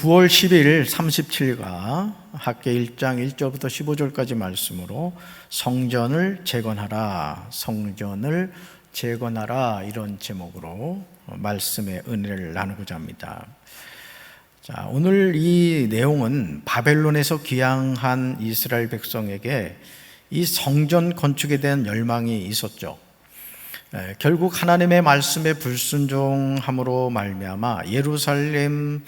9월 10일 37가 학계 1장 1절부터 15절까지 말씀으로 성전을 재건하라, 성전을 재건하라, 이런 제목으로 말씀의 은혜를 나누고자 합니다. 자, 오늘 이 내용은 바벨론에서 귀향한 이스라엘 백성에게 이 성전 건축에 대한 열망이 있었죠. 결국 하나님의 말씀에 불순종함으로 말미암아 예루살렘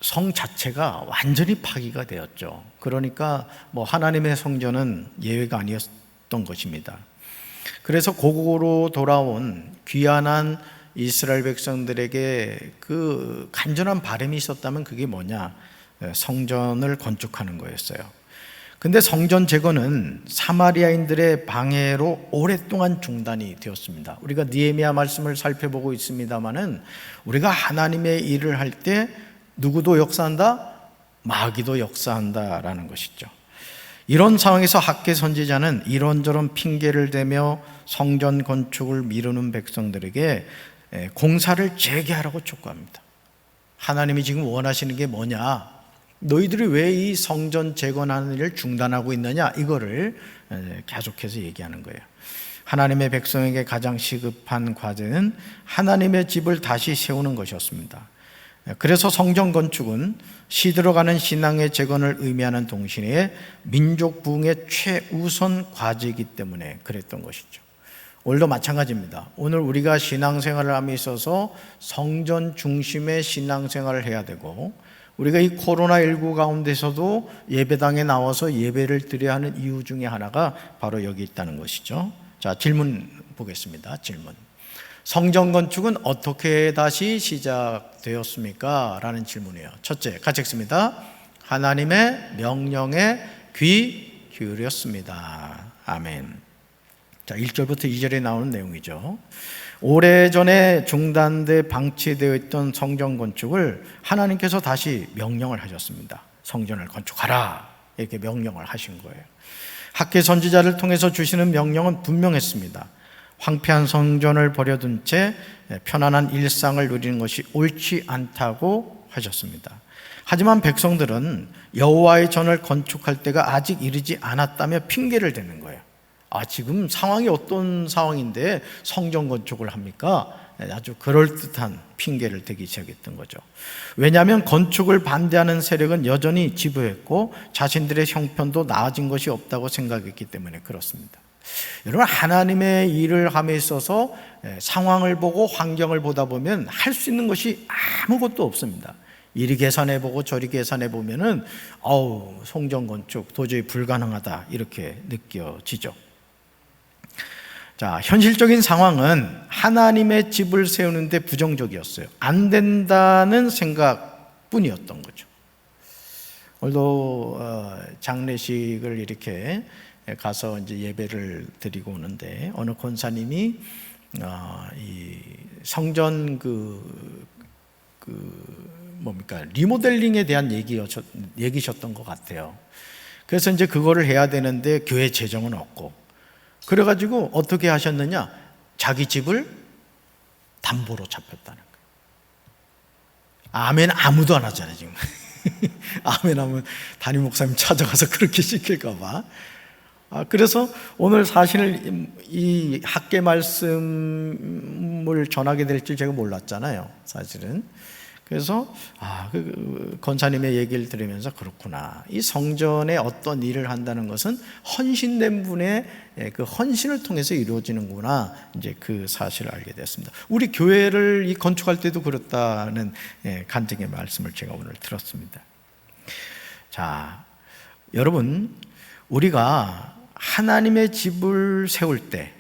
성 자체가 완전히 파기가 되었죠. 그러니까 하나님의 성전은 예외가 아니었던 것입니다. 그래서 고국으로 돌아온 귀환한 이스라엘 백성들에게 그 간절한 바람이 있었다면 그게 뭐냐? 성전을 건축하는 거였어요. 근데 성전 재건은 사마리아인들의 방해로 오랫동안 중단이 되었습니다. 우리가 느헤미야 말씀을 살펴보고 있습니다만은 우리가 하나님의 일을 할 때 누구도 역사한다? 마귀도 역사한다라는 것이죠. 이런 상황에서 학계 선지자는 이런저런 핑계를 대며 성전 건축을 미루는 백성들에게 공사를 재개하라고 촉구합니다. 하나님이 지금 원하시는 게 뭐냐? 너희들이 왜 이 성전 재건하는 일을 중단하고 있느냐? 이거를 계속해서 얘기하는 거예요. 하나님의 백성에게 가장 시급한 과제는 하나님의 집을 다시 세우는 것이었습니다. 그래서 성전 건축은 시들어가는 신앙의 재건을 의미하는 동시에 민족 부흥의 최우선 과제이기 때문에 그랬던 것이죠. 오늘도 마찬가지입니다. 오늘 우리가 신앙생활을 함에 있어서 성전 중심의 신앙생활을 해야 되고, 우리가 이 코로나19 가운데서도 예배당에 나와서 예배를 드려야 하는 이유 중에 하나가 바로 여기 있다는 것이죠. 자, 질문 보겠습니다. 질문. 성전 건축은 어떻게 다시 시작되었습니까? 라는 질문이에요. 첫째, 같이 읽습니다. 하나님의 명령에 귀 기울였습니다. 아멘. 자, 1절부터 2절에 나오는 내용이죠. 오래전에 중단돼 방치되어 있던 성전 건축을 하나님께서 다시 명령을 하셨습니다. 성전을 건축하라, 이렇게 명령을 하신 거예요. 학계 선지자를 통해서 주시는 명령은 분명했습니다. 황폐한 성전을 버려둔 채 편안한 일상을 누리는 것이 옳지 않다고 하셨습니다. 하지만 백성들은 여호와의 전을 건축할 때가 아직 이르지 않았다며 핑계를 대는 거예요. 지금 상황이 어떤 상황인데 성전 건축을 합니까? 아주 그럴듯한 핑계를 대기 시작했던 거죠. 왜냐하면 건축을 반대하는 세력은 여전히 지배했고 자신들의 형편도 나아진 것이 없다고 생각했기 때문에 그렇습니다. 여러분, 하나님의 일을 함에 있어서 상황을 보고 환경을 보다 보면 할 수 있는 것이 아무것도 없습니다. 이리 계산해보고 저리 계산해보면은 성전 건축 도저히 불가능하다, 이렇게 느껴지죠. 자, 현실적인 상황은 하나님의 집을 세우는데 부정적이었어요. 안 된다는 생각뿐이었던 거죠. 오늘도 장례식을 이렇게 가서 이제 예배를 드리고 오는데 어느 권사님이 이 성전 리모델링에 대한 얘기셨던 것 같아요. 그래서 이제 그거를 해야 되는데 교회 재정은 없고, 그래가지고 어떻게 하셨느냐? 자기 집을 담보로 잡혔다는 거예요. 아멘 아무도 안 하잖아요 지금. 아멘 하면 담임 목사님 찾아가서 그렇게 시킬까봐. 그래서 오늘 사실 이 학계 말씀을 전하게 될 줄 제가 몰랐잖아요, 사실은. 그래서 그 권사님의 얘기를 들으면서 그렇구나, 이 성전에 어떤 일을 한다는 것은 헌신된 분의 그 헌신을 통해서 이루어지는구나, 이제 그 사실을 알게 됐습니다. 우리 교회를 이 건축할 때도 그렇다는 간증의 말씀을 제가 오늘 들었습니다. 자, 여러분, 우리가 하나님의 집을 세울 때,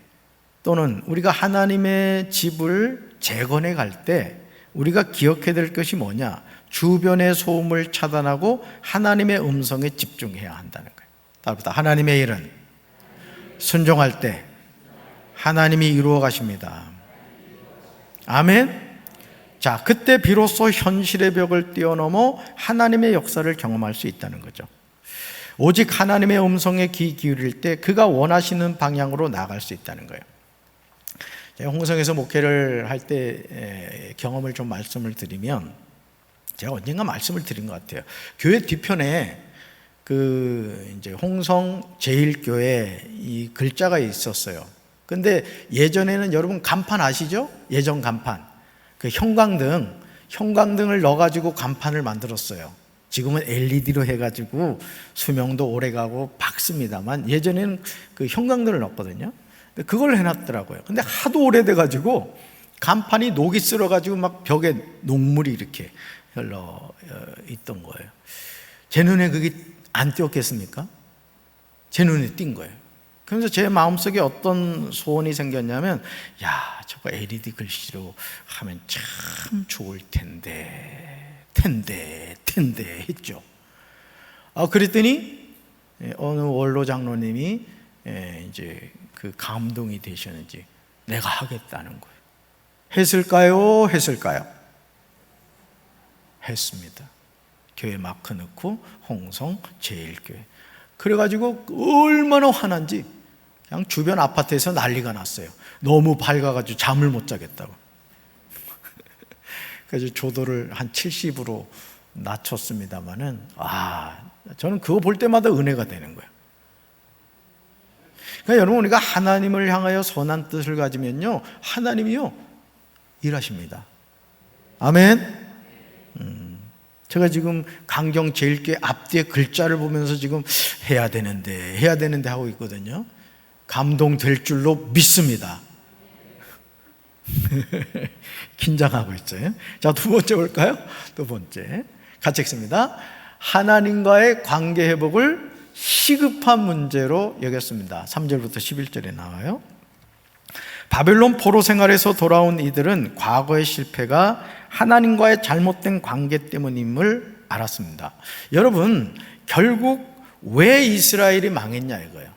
또는 우리가 하나님의 집을 재건해 갈 때 우리가 기억해야 될 것이 뭐냐? 주변의 소음을 차단하고 하나님의 음성에 집중해야 한다는 거예요. 따라붙어. 하나님의 일은 순종할 때 하나님이 이루어 가십니다. 아멘. 자, 그때 비로소 현실의 벽을 뛰어넘어 하나님의 역사를 경험할 수 있다는 거죠. 오직 하나님의 음성에 귀 기울일 때 그가 원하시는 방향으로 나아갈 수 있다는 거예요. 제가 홍성에서 목회를 할 때 경험을 좀 말씀을 드리면, 제가 언젠가 말씀을 드린 것 같아요. 교회 뒤편에 이제 홍성 제일교회 이 글자가 있었어요. 근데 예전에는 여러분 간판 아시죠? 예전 간판. 그 형광등을 넣어가지고 간판을 만들었어요. 지금은 LED로 해가지고 수명도 오래 가고 밝습니다만 예전에는 그 형광등을 넣었거든요. 근데 그걸 해놨더라고요. 근데 하도 오래돼가지고 간판이 녹이 쓸어가지고 막 벽에 녹물이 이렇게 흘러 있던 거예요. 제 눈에 그게 안 띄었겠습니까? 제 눈에 띈 거예요. 그래서 제 마음속에 어떤 소원이 생겼냐면, 야, 저거 LED 글씨로 하면 참 좋을 텐데 했죠. 그랬더니 어느 원로 장로님이 이제 그 감동이 되셨는지 내가 하겠다는 거예요. 했을까요? 했습니다. 교회 마크 넣고 홍성 제일교회. 그래가지고 얼마나 화난지 그냥 주변 아파트에서 난리가 났어요. 너무 밝아가지고 잠을 못 자겠다고. 그래서 조도를 한 70으로 낮췄습니다마는 저는 그거 볼 때마다 은혜가 되는 거예요. 그러니까 여러분, 우리가 하나님을 향하여 선한 뜻을 가지면요, 하나님이요 일하십니다. 아멘. 제가 지금 강경 제일교회 앞뒤에 글자를 보면서 지금 해야 되는데 하고 있거든요. 감동될 줄로 믿습니다. 긴장하고 있어요. 자, 두 번째 볼까요? 두 번째 같이 읽습니다. 하나님과의 관계 회복을 시급한 문제로 여겼습니다. 3절부터 11절에 나와요. 바벨론 포로 생활에서 돌아온 이들은 과거의 실패가 하나님과의 잘못된 관계 때문임을 알았습니다. 여러분, 결국 왜 이스라엘이 망했냐 이거예요.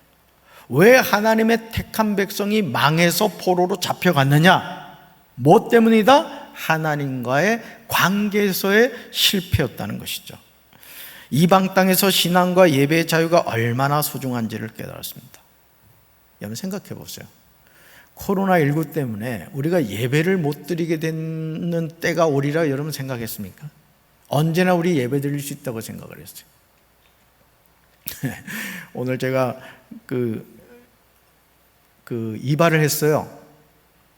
왜 하나님의 택한 백성이 망해서 포로로 잡혀갔느냐? 뭐 때문이다? 하나님과의 관계에서의 실패였다는 것이죠. 이방 땅에서 신앙과 예배의 자유가 얼마나 소중한지를 깨달았습니다. 여러분 생각해 보세요. 코로나19 때문에 우리가 예배를 못 드리게 되는 때가 오리라 여러분 생각했습니까? 언제나 우리 예배 드릴 수 있다고 생각을 했어요. 오늘 제가 이발을 했어요.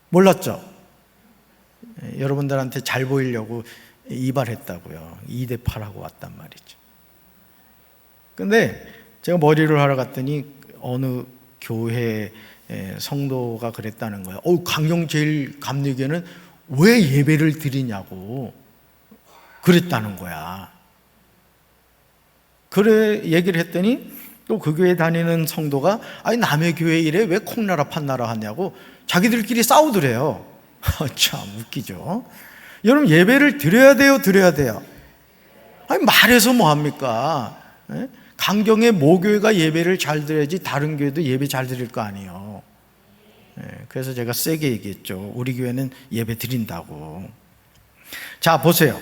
몰랐죠? 여러분들한테 잘 보이려고 이발했다고요. 2대8 하고 왔단 말이죠. 근데 제가 머리를 하러 갔더니 어느 교회 성도가 그랬다는 거예요. 강경제일감리교회는 왜 예배를 드리냐고 그랬다는 거야. 그래 얘기를 했더니 또 그 교회 다니는 성도가 남의 교회 일에 왜 콩나라 판나라 하냐고 자기들끼리 싸우더래요. 참 웃기죠. 여러분, 예배를 드려야 돼요? 말해서 뭐합니까? 강경의 모교회가 예배를 잘 드려야지 다른 교회도 예배 잘 드릴 거 아니에요. 그래서 제가 세게 얘기했죠. 우리 교회는 예배 드린다고. 자, 보세요.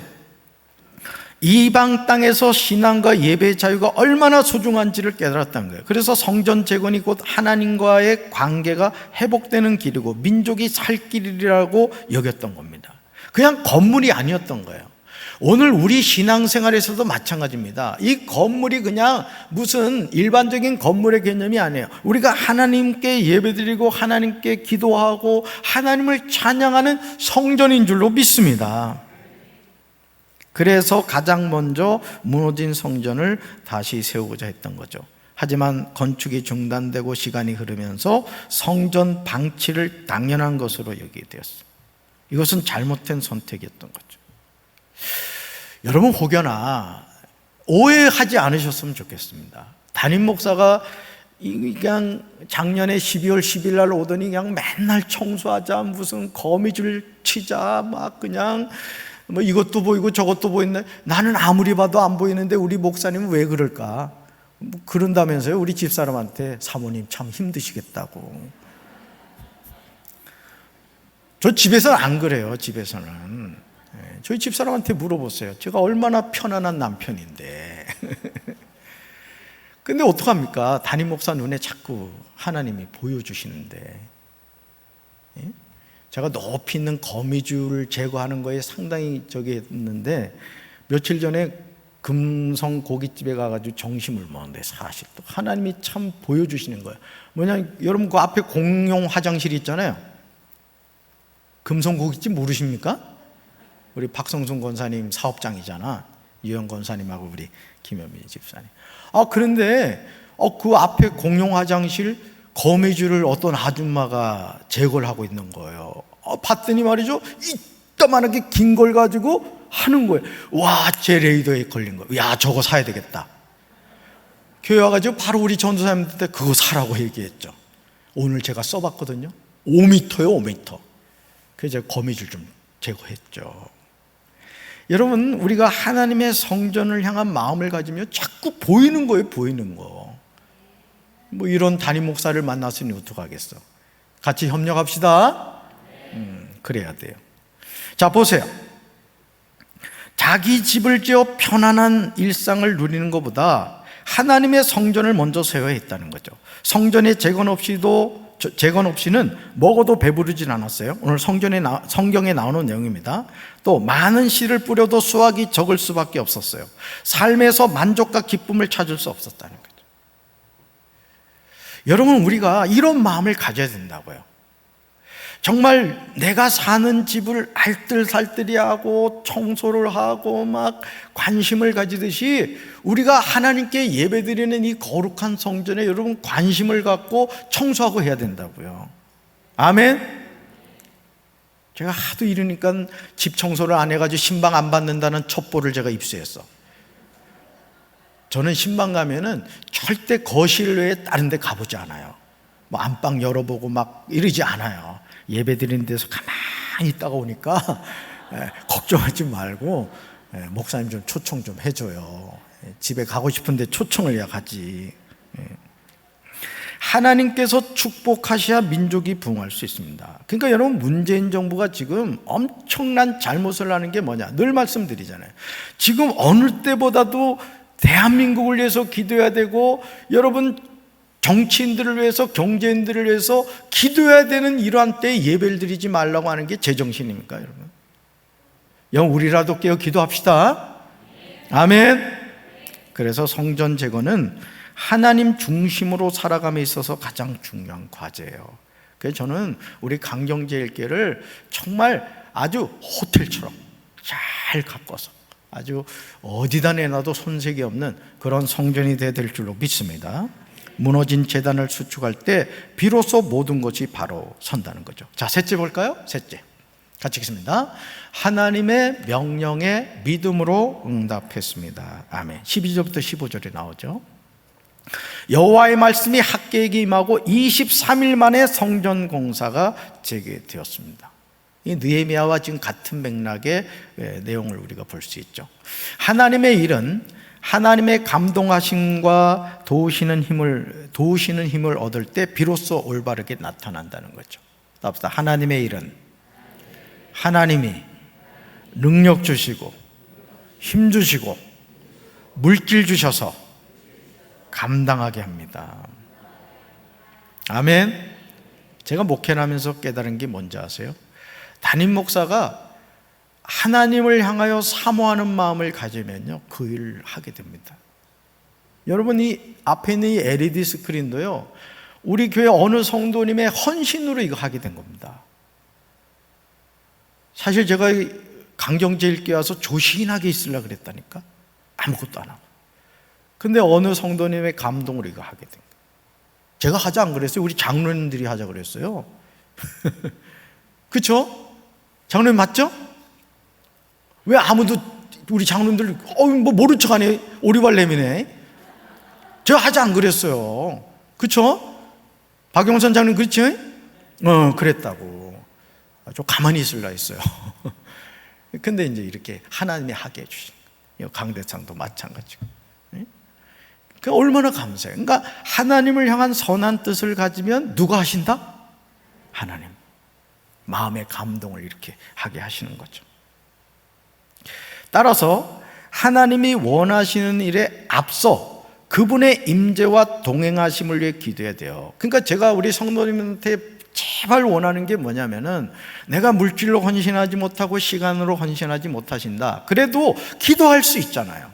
이방 땅에서 신앙과 예배의 자유가 얼마나 소중한지를 깨달았다는 거예요. 그래서 성전 재건이 곧 하나님과의 관계가 회복되는 길이고 민족이 살 길이라고 여겼던 겁니다. 그냥 건물이 아니었던 거예요. 오늘 우리 신앙생활에서도 마찬가지입니다. 이 건물이 그냥 무슨 일반적인 건물의 개념이 아니에요. 우리가 하나님께 예배드리고 하나님께 기도하고 하나님을 찬양하는 성전인 줄로 믿습니다. 그래서 가장 먼저 무너진 성전을 다시 세우고자 했던 거죠. 하지만 건축이 중단되고 시간이 흐르면서 성전 방치를 당연한 것으로 여기게 되었습니다. 이것은 잘못된 선택이었던 거죠. 여러분, 혹여나 오해하지 않으셨으면 좋겠습니다. 담임 목사가 그냥 작년에 12월 10일 날 오더니 그냥 맨날 청소하자, 무슨 거미줄 치자, 막 그냥 뭐 이것도 보이고 저것도 보이는데 나는 아무리 봐도 안 보이는데 우리 목사님은 왜 그럴까? 뭐 그런다면서요. 우리 집사람한테 사모님 참 힘드시겠다고. 저 집에서는 안 그래요. 집에서는 저희 집사람한테 물어보세요. 제가 얼마나 편안한 남편인데. 근데 어떡합니까? 담임 목사 눈에 자꾸 하나님이 보여주시는데, 제가 높이 있는 거미줄을 제거하는 거에 상당히 저기 했는데 며칠 전에 금성 고깃집에 가가지고 점심을 먹는데 사실 또 하나님이 참 보여주시는 거예요. 뭐냐면 여러분 그 앞에 공용 화장실이 있잖아요. 금성 고깃집 모르십니까? 우리 박성순 권사님 사업장이잖아. 유영 권사님하고 우리 김현미 집사님. 그런데 그 앞에 공용 화장실 거미줄을 어떤 아줌마가 제거를 하고 있는 거예요. 봤더니 말이죠, 이따만하게 긴 걸 가지고 하는 거예요. 와, 제 레이더에 걸린 거예요. 야, 저거 사야 되겠다. 교회 와가지고 바로 우리 전도사님한테 그거 사라고 얘기했죠. 오늘 제가 써봤거든요. 5m요, 5m. 그래서 제가 거미줄 좀 제거했죠. 여러분, 우리가 하나님의 성전을 향한 마음을 가지면 자꾸 보이는 거예요, 보이는 거. 뭐 이런 담임 목사를 만났으니 어떡하겠어. 같이 협력합시다. 그래야 돼요. 자, 보세요. 자기 집을 지어 편안한 일상을 누리는 것보다 하나님의 성전을 먼저 세워야 했다는 거죠. 성전의 재건 없이는 먹어도 배부르진 않았어요. 오늘 성경에 나오는 내용입니다. 또 많은 씨를 뿌려도 수확이 적을 수밖에 없었어요. 삶에서 만족과 기쁨을 찾을 수 없었다는 거죠. 여러분, 우리가 이런 마음을 가져야 된다고요. 정말 내가 사는 집을 알뜰살뜰히 하고 청소를 하고 막 관심을 가지듯이 우리가 하나님께 예배드리는 이 거룩한 성전에 여러분 관심을 갖고 청소하고 해야 된다고요. 아멘. 제가 하도 이러니까 집 청소를 안 해가지고 신방 안 받는다는 첩보를 제가 입수했어. 저는 신방 가면은 절대 거실 외에 다른 데 가보지 않아요. 뭐 안방 열어보고 막 이러지 않아요. 예배 드리는 데서 가만히 있다가 오니까 걱정하지 말고 목사님 좀 초청 좀 해줘요. 집에 가고 싶은데 초청을 해야 가지. 하나님께서 축복하셔야 민족이 부흥할 수 있습니다. 그러니까 여러분, 문재인 정부가 지금 엄청난 잘못을 하는 게 뭐냐, 늘 말씀드리잖아요. 지금 어느 때보다도 대한민국을 위해서 기도해야 되고, 여러분 정치인들을 위해서, 경제인들을 위해서 기도해야 되는 이러한 때에 예배를 드리지 말라고 하는 게 제정신입니까, 여러분? 우리라도 깨어 기도합시다. 아멘. 그래서 성전 재건은 하나님 중심으로 살아감에 있어서 가장 중요한 과제예요. 그래서 저는 우리 강경제일교회를 정말 아주 호텔처럼 잘 가꿔서 아주 어디다 내놔도 손색이 없는 그런 성전이 되어야 될 줄로 믿습니다. 무너진 제단을 수축할 때 비로소 모든 것이 바로 선다는 거죠. 자, 셋째 볼까요? 셋째, 같이 읽습니다. 하나님의 명령에 믿음으로 응답했습니다. 아멘. 12절부터 15절에 나오죠. 여호와의 말씀이 학개에게 임하고 23일 만에 성전 공사가 재개되었습니다. 이 느헤미야와 지금 같은 맥락의 내용을 우리가 볼 수 있죠. 하나님의 일은 하나님의 감동하심과 도우시는 힘을 얻을 때 비로소 올바르게 나타난다는 거죠. 답시다. 하나님의 일은 하나님이 능력 주시고 힘 주시고 물질 주셔서 감당하게 합니다. 아멘. 제가 목회를 하면서 깨달은 게 뭔지 아세요? 담임 목사가 하나님을 향하여 사모하는 마음을 가지면요, 그 일을 하게 됩니다. 여러분, 이 앞에 있는 이 LED 스크린도요, 우리 교회 어느 성도님의 헌신으로 이거 하게 된 겁니다. 사실 제가 강경제일교회 와서 조신하게 있으려고 그랬다니까. 아무것도 안 하고. 근데 어느 성도님의 감동으로 이거 하게 된 거예요. 제가 하자 안 그랬어요. 우리 장로님들이 하자 그랬어요. 그렇죠? 장로님 맞죠? 왜 아무도 우리 장로님들 뭐 모른 척 하네, 오리발 내미네. 제가 하자 안 그랬어요. 그렇죠? 박용선 장로님 그렇지? 그랬다고. 좀 가만히 있으려 했어요. 근데 이제 이렇게 하나님이 하게 해주신 거예요. 강대상도 마찬가지고. 그 얼마나 감사해요. 그러니까 하나님을 향한 선한 뜻을 가지면 누가 하신다? 하나님. 마음의 감동을 이렇게 하게 하시는 거죠. 따라서 하나님이 원하시는 일에 앞서 그분의 임재와 동행하심을 위해 기도해야 돼요. 그러니까 제가 우리 성도님한테 제발 원하는 게 뭐냐면은 내가 물질로 헌신하지 못하고 시간으로 헌신하지 못하신다. 그래도 기도할 수 있잖아요.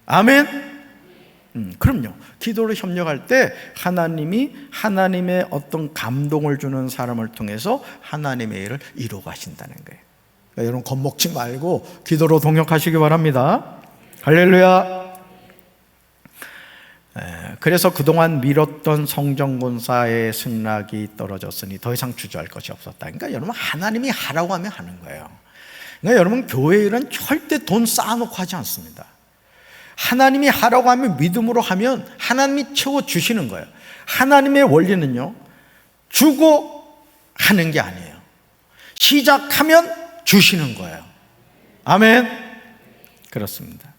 아멘? 그럼요. 기도로 협력할 때 하나님이 하나님의 어떤 감동을 주는 사람을 통해서 하나님의 일을 이루어 가신다는 거예요. 그러니까 여러분 겁먹지 말고 기도로 동역하시기 바랍니다. 할렐루야. 그래서 그동안 미뤘던 성전공사의 승낙이 떨어졌으니 더 이상 주저할 것이 없었다. 그러니까 여러분 하나님이 하라고 하면 하는 거예요. 그러니까 여러분 교회 일은 절대 돈 쌓아놓고 하지 않습니다. 하나님이 하라고 하면 믿음으로 하면 하나님이 채워주시는 거예요. 하나님의 원리는요, 주고 하는 게 아니에요. 시작하면 주시는 거예요. 아멘. 그렇습니다.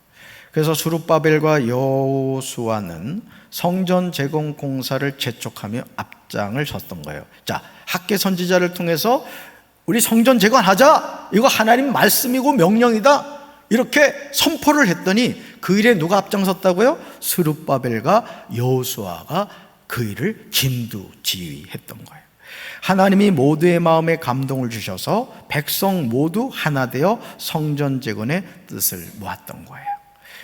그래서 스룹바벨과 여호수아는 성전 재건 공사를 재촉하며 앞장을 섰던 거예요. 자, 학개 선지자를 통해서 우리 성전 재건하자, 이거 하나님 말씀이고 명령이다, 이렇게 선포를 했더니 그 일에 누가 앞장섰다고요? 스룹바벨과 여호수아가 그 일을 진두지휘했던 거예요. 하나님이 모두의 마음에 감동을 주셔서 백성 모두 하나 되어 성전 재건의 뜻을 모았던 거예요.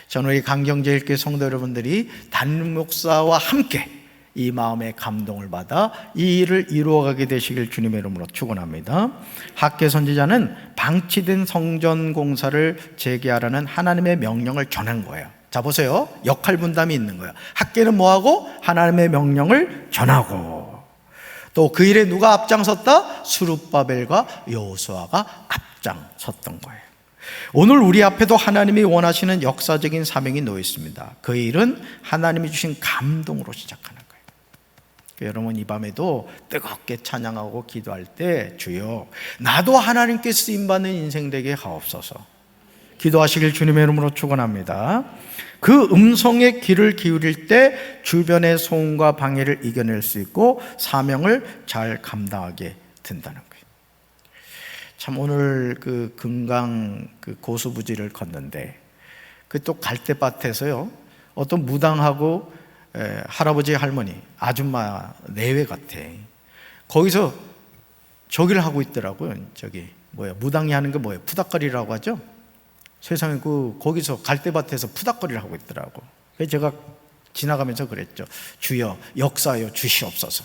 저는 우리 강경제일교회 성도 여러분들이 담임 목사와 함께 이 마음의 감동을 받아 이 일을 이루어가게 되시길 주님의 이름으로 축원합니다. 학개 선지자는 방치된 성전 공사를 재개하라는 하나님의 명령을 전한 거예요. 자, 보세요. 역할 분담이 있는 거예요. 학개는 뭐하고? 하나님의 명령을 전하고, 또 그 일에 누가 앞장섰다? 스룹바벨과 여호수아가 앞장섰던 거예요. 오늘 우리 앞에도 하나님이 원하시는 역사적인 사명이 놓여 있습니다. 그 일은 하나님이 주신 감동으로 시작하는 거예요. 여러분 이 밤에도 뜨겁게 찬양하고 기도할 때 주여 나도 하나님께 쓰임받는 인생 되게 하옵소서 기도하시길 주님의 이름으로 축원합니다. 그 음성에 귀를 기울일 때 주변의 소음과 방해를 이겨낼 수 있고 사명을 잘 감당하게 된다는 거예요. 참 오늘 그 금강 그 고수부지를 걷는데 그 또 갈대밭에서요 어떤 무당하고 할아버지 할머니 아줌마 내외 같아. 거기서 저기를 하고 있더라고요. 저기 뭐야 무당이 하는 게 뭐예요? 푸닥거리라고 하죠. 세상에 거기서 갈대밭에서 푸닥거리를 하고 있더라고. 그래서 제가 지나가면서 그랬죠. 주여 역사하여 주시옵소서.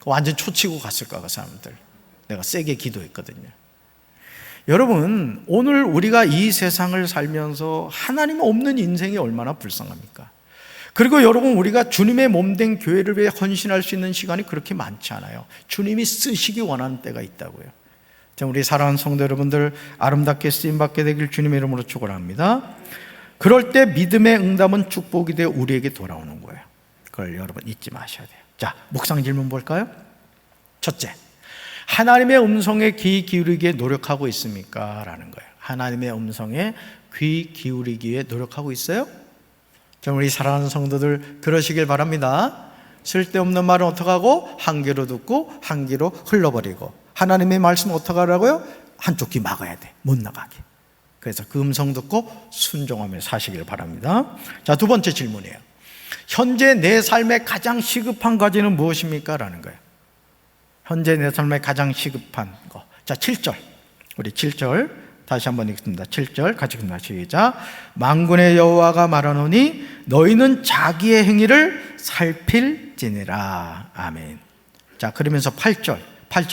완전 초치고 갔을 거야 그 사람들. 내가 세게 기도했거든요. 여러분 오늘 우리가 이 세상을 살면서 하나님 없는 인생이 얼마나 불쌍합니까? 그리고 여러분 우리가 주님의 몸된 교회를 위해 헌신할 수 있는 시간이 그렇게 많지 않아요. 주님이 쓰시기 원하는 때가 있다고요. 우리 사랑하는 성도 여러분들 아름답게 쓰임받게 되길 주님의 이름으로 축원합니다. 그럴 때 믿음의 응답은 축복이 되어 우리에게 돌아오는 거예요. 그걸 여러분 잊지 마셔야 돼요. 자, 묵상 질문 볼까요? 첫째, 하나님의 음성에 귀 기울이기에 노력하고 있습니까? 라는 거예요. 하나님의 음성에 귀 기울이기 위해 노력하고 있어요? 우리 사랑하는 성도들 그러시길 바랍니다. 쓸데없는 말은 어떻게 하고? 한 귀로 듣고 한 귀로 흘러버리고, 하나님의 말씀 어떻게 하라고요? 한쪽 귀 막아야 돼, 못 나가게. 그래서 그 음성 듣고 순종하며 사시길 바랍니다. 자, 두 번째 질문이에요. 현재 내 삶에 가장 시급한 과제는 무엇입니까? 라는 거예요. 현재 내 삶에 가장 시급한 거. 자, 7절. 우리 7절 다시 한번 읽습니다. 7절 같이 읽습니다. 시작. 만군의 여호와가 말하노니 너희는 자기의 행위를 살필지니라. 아멘. 자, 그러면서 8절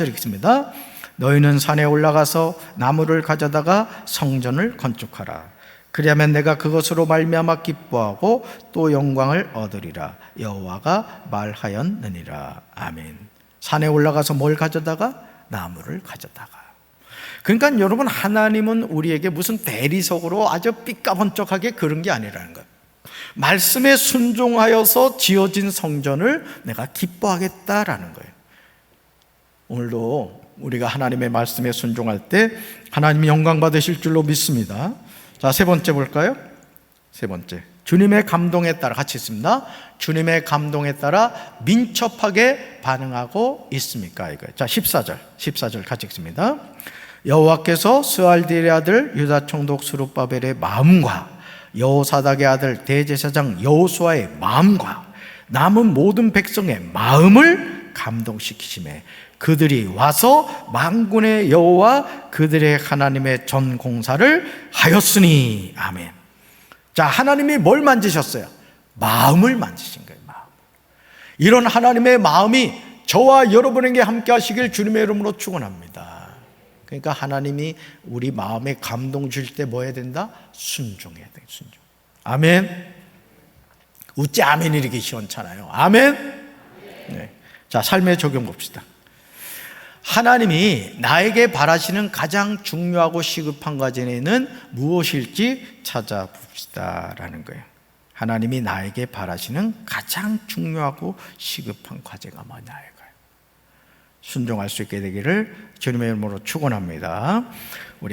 읽습니다. 너희는 산에 올라가서 나무를 가져다가 성전을 건축하라. 그리하면 내가 그것으로 말미암아 기뻐하고 또 영광을 얻으리라. 여호와가 말하였느니라. 아멘. 산에 올라가서 뭘 가져다가? 나무를 가져다가. 그러니까 여러분 하나님은 우리에게 무슨 대리석으로 아주 삐까번쩍하게 그런 게 아니라는 거예요. 말씀에 순종하여서 지어진 성전을 내가 기뻐하겠다라는 거예요. 오늘도 우리가 하나님의 말씀에 순종할 때 하나님이 영광 받으실 줄로 믿습니다. 자, 세 번째 볼까요? 세 번째, 주님의 감동에 따라 같이 있습니다. 주님의 감동에 따라 민첩하게 반응하고 있습니까? 이거예요. 자, 14절 같이 읽습니다. 여호와께서 스알디엘의 아들 유다 총독 스룹바벨의 마음과 여호사닥의 아들 대제사장 여호수아의 마음과 남은 모든 백성의 마음을 감동시키심에 그들이 와서 만군의 여호와 그들의 하나님의 전 공사를 하였으니. 아멘. 자, 하나님이 뭘 만지셨어요? 마음을 만지신 거예요. 마음. 이런 하나님의 마음이 저와 여러분에게 함께 하시길 주님의 이름으로 축원합니다. 그러니까 하나님이 우리 마음에 감동 줄 때 뭐 해야 된다? 순종해야 돼. 순종. 아멘. 웃지 아멘 이렇게 시원찮아요. 아멘. 네. 자, 삶에 적용 봅시다. 하나님이 나에게 바라시는 가장 중요하고 시급한 과제는 무엇일지 찾아봅시다라는 거예요. 하나님이 나에게 바라시는 가장 중요하고 시급한 과제가 뭐냐예요. 순종할 수 있게 되기를 주님의 이름으로 축원합니다. 우리